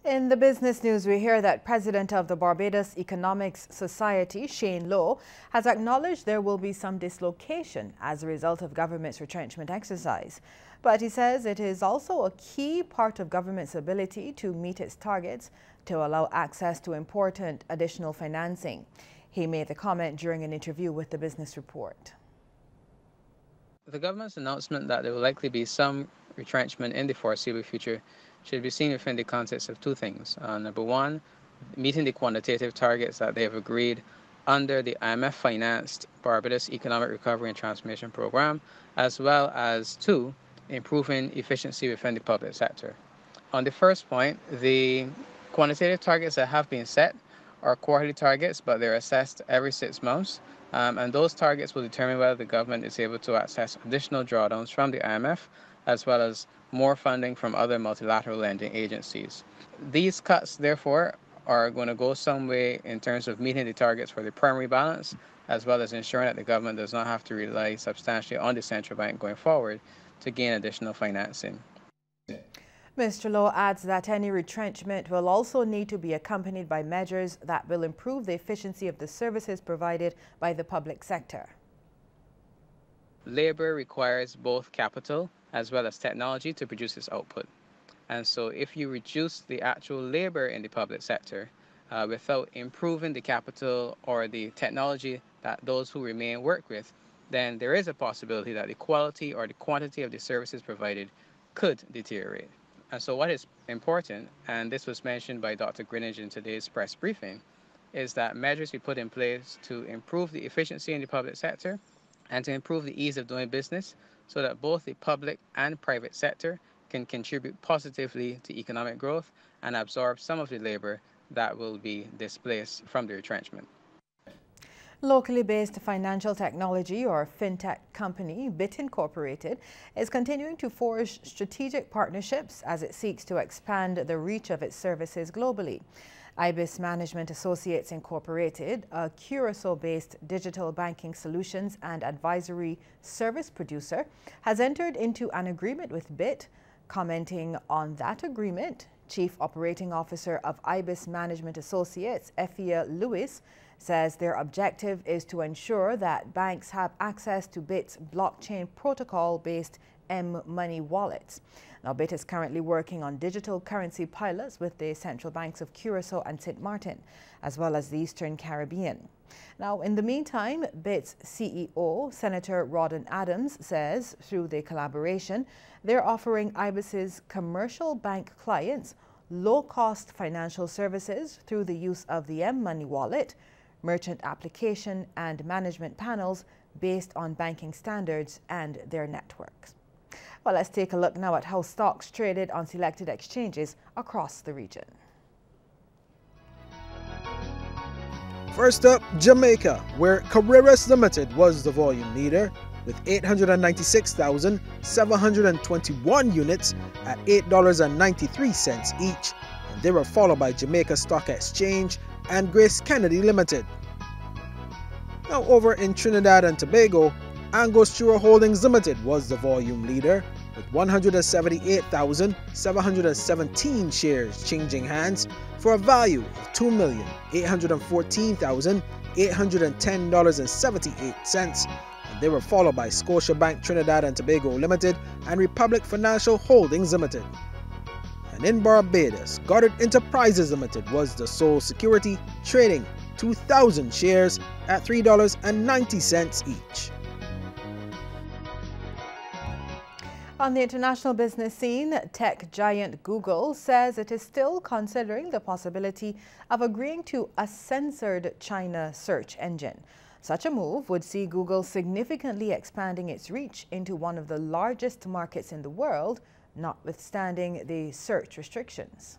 In the business news, we hear that President of the Barbados Economics Society, Shane Lowe, has acknowledged there will be some dislocation as a result of government's retrenchment exercise. But he says it is also a key part of government's ability to meet its targets to allow access to important additional financing. He made the comment during an interview with the Business Report. The government's announcement that there will likely be some retrenchment in the foreseeable future should be seen within the context of two things. Number one, meeting the quantitative targets that they have agreed under the IMF-financed Barbados Economic Recovery and Transformation Program, as well as two, improving efficiency within the public sector. On the first point, the quantitative targets that have been set are quarterly targets, but they're assessed every 6 months. And those targets will determine whether the government is able to access additional drawdowns from the IMF, as well as more funding from other multilateral lending agencies. These cuts, therefore, are going to go some way in terms of meeting the targets for the primary balance, as well as ensuring that the government does not have to rely substantially on the central bank going forward to gain additional financing. Mr. Lowe adds that any retrenchment will also need to be accompanied by measures that will improve the efficiency of the services provided by the public sector. Labor requires both capital as well as technology to produce its output. And so if you reduce the actual labor in the public sector without improving the capital or the technology that those who remain work with, then there is a possibility that the quality or the quantity of the services provided could deteriorate. And so what is important, and this was mentioned by Dr. Greenidge in today's press briefing, is that measures be put in place to improve the efficiency in the public sector and to improve the ease of doing business so that both the public and private sector can contribute positively to economic growth and absorb some of the labor that will be displaced from the retrenchment. Locally based financial technology or fintech company BIT Incorporated is continuing to forge strategic partnerships as it seeks to expand the reach of its services globally. IBIS Management Associates Incorporated, a Curacao-based digital banking solutions and advisory service producer, has entered into an agreement with BIT. Commenting on that agreement, Chief Operating Officer of IBIS Management Associates, Effia Lewis, says their objective is to ensure that banks have access to BIT's blockchain protocol-based M-Money wallets. Now, BIT is currently working on digital currency pilots with the central banks of Curacao and St. Martin, as well as the Eastern Caribbean. Now, in the meantime, BIT's CEO, Senator Rawdon Adams, says through the collaboration, they're offering IBIS's commercial bank clients low-cost financial services through the use of the M-Money wallet, merchant application and management panels based on banking standards and their networks. Well, let's take a look now at how stocks traded on selected exchanges across the region. First up, Jamaica, where Carreras Limited was the volume leader with 896,721 units at $8.93 each. And they were followed by Jamaica Stock Exchange and Grace Kennedy Limited. Now over in Trinidad and Tobago, Angostura Holdings Limited was the volume leader with 178,717 shares changing hands for a value of $2,814,810.78. And they were followed by Scotiabank Trinidad and Tobago Limited and Republic Financial Holdings Limited. And in Barbados, Goddard Enterprises Limited was the sole security, trading 2,000 shares at $3.90 each. On the international business scene, tech giant Google says it is still considering the possibility of agreeing to a censored China search engine. Such a move would see Google significantly expanding its reach into one of the largest markets in the world, notwithstanding the search restrictions.